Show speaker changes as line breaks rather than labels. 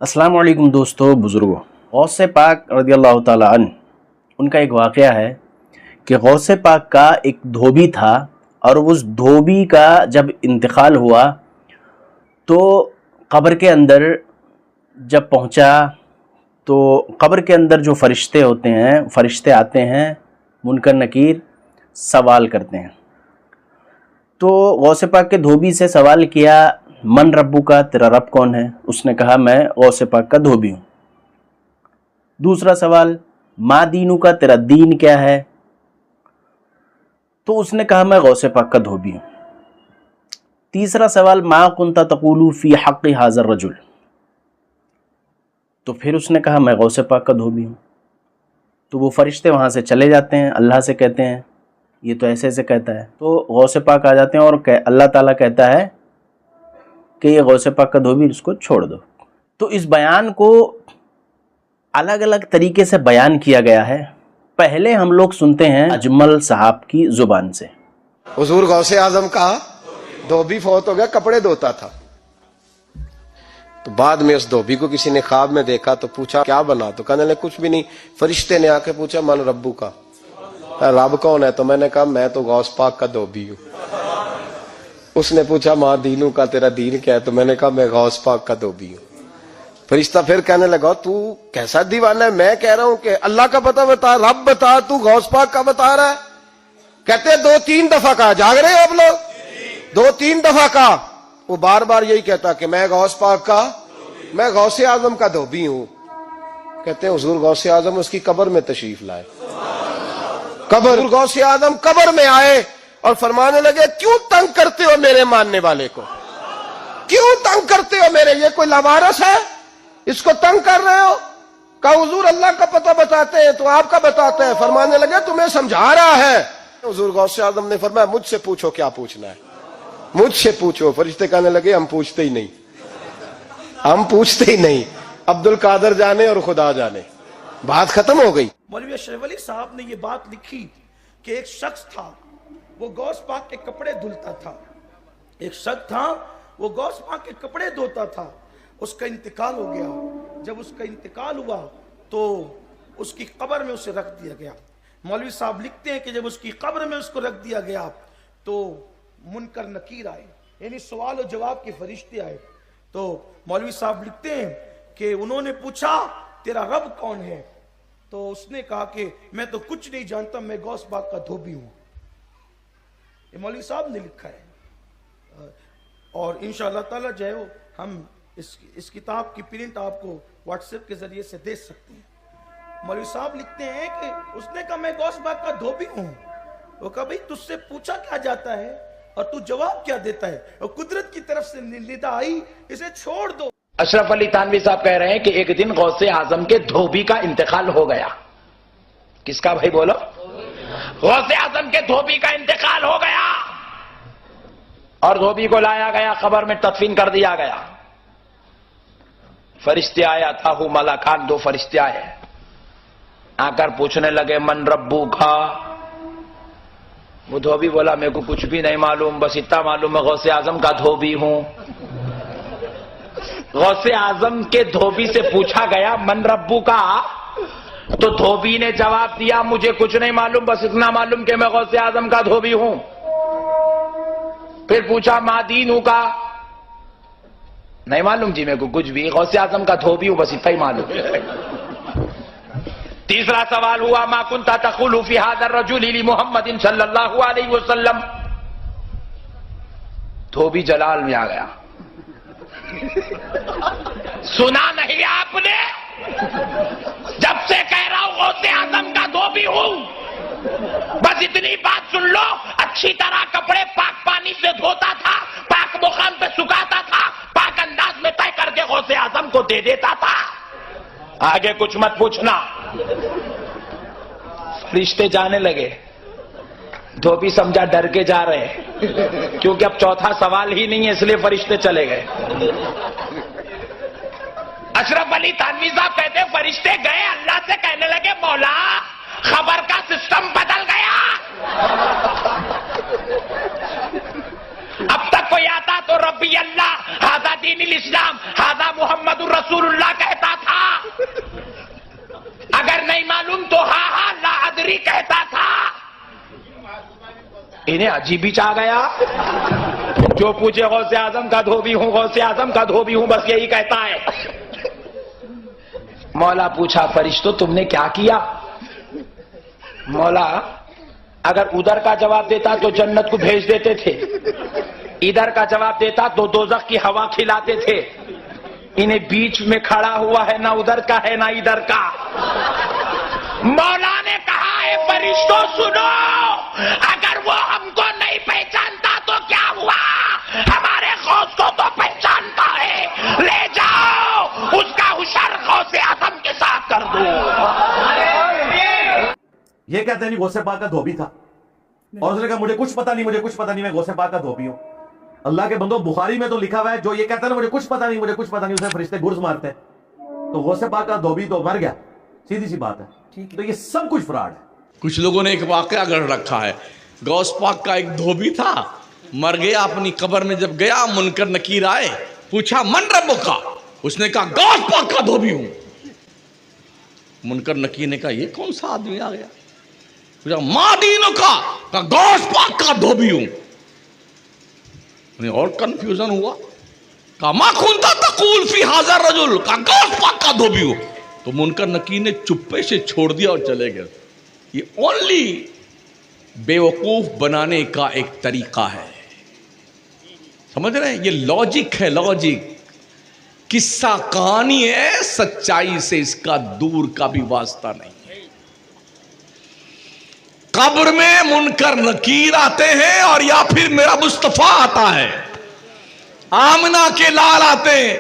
अस्सलाम वालेकुम दोस्तों, बुज़ुर्गों। गौस पाक रज़ी अल्लाह ताला अन्हु, उनका एक वाक़या है कि गौस पाक का एक धोबी था और उस धोबी का जब इंतकाल हुआ तो कब्र के अंदर जब पहुंचा तो कब्र के अंदर जो फ़रिश्ते होते हैं, फ़रिश्ते आते हैं, मुनकर नकीर सवाल करते हैं। तो गौस पाक के धोबी से सवाल किया, मन रब्बू का, तेरा रब कौन है? उसने कहा मैं गौस पाक का धोबी हूँ। दूसरा सवाल, मा दीनू का, तेरा दीन क्या है? तो उसने कहा मैं गौस पाक का धोबी हूँ। तीसरा सवाल, मा कुंता तक़ूलू फ़ी हक़्क़ि हाज़र रजुल, तो फिर उसने कहा मैं गौस पाक का धोबी हूँ। तो वो फरिश्ते वहाँ से चले जाते हैं, अल्लाह से कहते हैं ये तो ऐसे ऐसे कहता है। तो गौस पाक आ जाते हैं और अल्लाह ताला कहता है कि ये गौस पाक का धोबी, इसको छोड़ दो। तो इस बयान को अलग अलग तरीके से बयान किया गया है। पहले हम लोग सुनते हैं अजमल साहब की जुबान से।
हुजूर गौसे आजम का धोबी फौत हो गया, कपड़े धोता था। तो बाद में उस धोबी को किसी ने ख्वाब में देखा तो पूछा क्या बना? तो कहने लगे कुछ भी नहीं। फरिश्ते ने आके पूछा मन रब्बू का, रब कौन है? तो मैंने कहा मैं तो गौस पाक का धोबी हूँ। उसने पूछा माँ दीनू का, तेरा दीन क्या है? तो मैंने कहा मैं गौस पाक का धोबी हूँ। फरिश्ता फिर कहने लगा तू कैसा दीवाना है, मैं कह रहा हूं कि अल्लाह का पता बता, रब बता, तू गौस पाक का बता रहा है। कहते 2-3 दफा कहा, जाग रहे हो आप लोग? 2-3 दफा कहा। वो बार बार यही कहता कि मैं गौस पाक का, मैं गौसे आजम का धोबी हूं। कहते हैं हुजूर गौसे आजम उसकी कब्र में तशरीफ लाए। कब्र, गौसे आजम कब्र में आए और फरमाने लगे क्यों तंग करते हो मेरे मानने वाले को, क्यों तंग करते हो मेरे, ये कोई लावारस है, इसको तंग कर रहे हो? कहा हुजूर अल्लाह का पता बताते हैं तो आपका बताते हैं। फरमाने लगे तुम्हें समझा रहा है। हुजूर गौसे आजम ने फरमाया मुझसे पूछो क्या पूछना है, मुझसे पूछो। फरिश्ते कहने लगे हम पूछते ही नहीं, हम पूछते ही नहीं, अब्दुल कादर जाने और खुदा जाने, बात खत्म हो गई।
मौलवी अशरफ अली साहब ने ये बात लिखी कि एक शख्स था वो गौस पाक के कपड़े धुलता था। एक शख्स था वो गौस पाक के कपड़े धोता था। उसका इंतकाल हो गया। जब उसका इंतकाल हुआ तो उसकी कब्र में उसे रख दिया गया। मौलवी साहब लिखते हैं कि जब उसकी कब्र में उसको रख दिया गया तो मुनकर नकीर आए, यानी सवाल और जवाब के फरिश्ते आए। तो मौलवी साहब लिखते हैं कि उन्होंने पूछा तेरा रब कौन है? तो उसने कहा कि मैं तो कुछ नहीं जानता, मैं गौस पाक का धोबी हूं। ये मौलवी साहब ने लिखा है। और इंशाअल्लाह ताला जो है हम इस किताब की प्रिंट आपको व्हाट्सएप के जरिए से दे सकते हैं। मौलवी साहब लिखते हैं कि उसने कहा मैं गौस पाक का धोबी हूं। वो कहा भाई तुझसे पूछा क्या जाता है और तू जवाब क्या देता है? और कुदरत की तरफ से निदा आई, इसे छोड़ दो।
अशरफ अली थानवी साहब कह रहे हैं कि एक दिन गौसे आजम के धोबी का इंतकाल हो गया। किसका भाई बोलो? गौसे आजम के धोबी का इंतकाल हो गया और धोबी को लाया गया, कब्र में तदफीन कर दिया गया। फरिश्ते आया था हूं मलाकान, 2 फरिश्ते आए, आकर पूछने लगे मन रब्बू का। वो धोबी बोला मेरे को कुछ भी नहीं मालूम, बस इतना मालूम है गौसे आजम का धोबी हूं। गौसे आजम के धोबी से पूछा गया मन रब्बू का, तो धोबी ने जवाब दिया मुझे कुछ नहीं मालूम, बस इतना मालूम कि मैं गौसे आजम का धोबी हूं। फिर पूछा मादीनू का, नहीं मालूम जी मेरे को कुछ भी, गौसे आजम का धोबी हूं, बस इतना ही मालूम। तीसरा सवाल हुआ मा कुंता तक़ूलू फ़ी हाज़ा रजुल मुहम्मदिन सल्लल्लाहु अलैहि वसल्लम। धोबी जलाल में आ गया। सुना नहीं आपने? जब से कह रहा हूं गौसे आजम का धोबी हूं, बस इतनी बात सुन लो। अच्छी तरह कपड़े पाक पानी से धोता था, पाक मुकाम पे सुखाता था, पाक अंदाज में तय करके गौसे आजम को दे देता था। आगे कुछ मत पूछना। फरिश्ते जाने लगे। धोबी समझा डर के जा रहे हैं क्योंकि अब चौथा सवाल ही नहीं है, इसलिए फरिश्ते चले गए। अशरफ अली थानवी साहब कहते फरिश्ते गए, अल्लाह से कहने लगे मौला खबर का सिस्टम बदल गया। अब तक कोई आता तो रब्बी अल्लाह, हादा दीन इस्लाम, हादा मुहम्मदुर रसूलुल्लाह انہیں عجیب ہی چاہ گیا، جو پوچھے غوث اعظم کا دھوبی ہوں، غوث اعظم کا دھوبی ہوں، بس یہی کہتا ہے۔ مولا پوچھا فرشتوں تم نے کیا کیا؟ مولا اگر ادھر کا جواب دیتا تو جنت کو بھیج دیتے تھے، ادھر کا جواب دیتا تو دوزخ کی ہوا کھلاتے تھے، انہیں بیچ میں کھڑا ہوا ہے، نہ ادھر کا ہے نہ ادھر کا۔ مولا نے کہا اے فرشتوں سنو، اگر وہ ہم کو نہیں پہچانتا تو کیا ہوا، ہمارے غوث کو تو پہچانتا ہے، لے جاؤ اس کا حشر غوث اعظم کے ساتھ کر دو۔
یہ کہتے ہیں نہیں غوث پاک کا دھوبی تھا، اور اس نے کہا مجھے کچھ پتا نہیں، مجھے کچھ پتا نہیں، میں غوث پاک کا دھوبی ہوں۔ اللہ کے بندوں بخاری میں تو لکھا ہوا ہے جو یہ کہتا ہے نا مجھے کچھ پتا نہیں، مجھے کچھ پتا نہیں، اسے فرشتے گرز مارتے ہیں، تو غوث پاک کا دھوبی تو مر گیا، سیدھی سی بات ہے۔ تو یہ سب کچھ فراڈ ہے۔
کچھ لوگوں نے ایک واقعہ گڑھ رکھا ہے، غوث پاک کا ایک دھوبی تھا، مر گیا، اپنی قبر میں جب گیا منکر نکیر آئے، پوچھا من ربک کا، اس نے کہا غوث پاک کا دھوبی ہوں۔ منکر نکیر نے کہا یہ کون سا آدمی آ گیا؟ پوچھا ما دینک کا، کہا غوث پاک کا دھوبی ہوں۔ اور کنفیوژن ہوا، کہا ما کنت تقول فی ھذا الرجل، کہا غوث پاک کا دھوبی ہوں۔ تو منکر نکیر نے چپے سے چھوڑ دیا اور چلے گئے۔ یہ اونلی بیوقوف بنانے کا ایک طریقہ ہے، سمجھ رہے ہیں؟ یہ لاجک ہے، لاجک، قصہ کہانی ہے، سچائی سے اس کا دور کا بھی واسطہ نہیں ہے۔ قبر میں منکر نکیر آتے ہیں، اور یا پھر میرا مصطفیٰ آتا ہے، آمنہ کے لال آتے ہیں،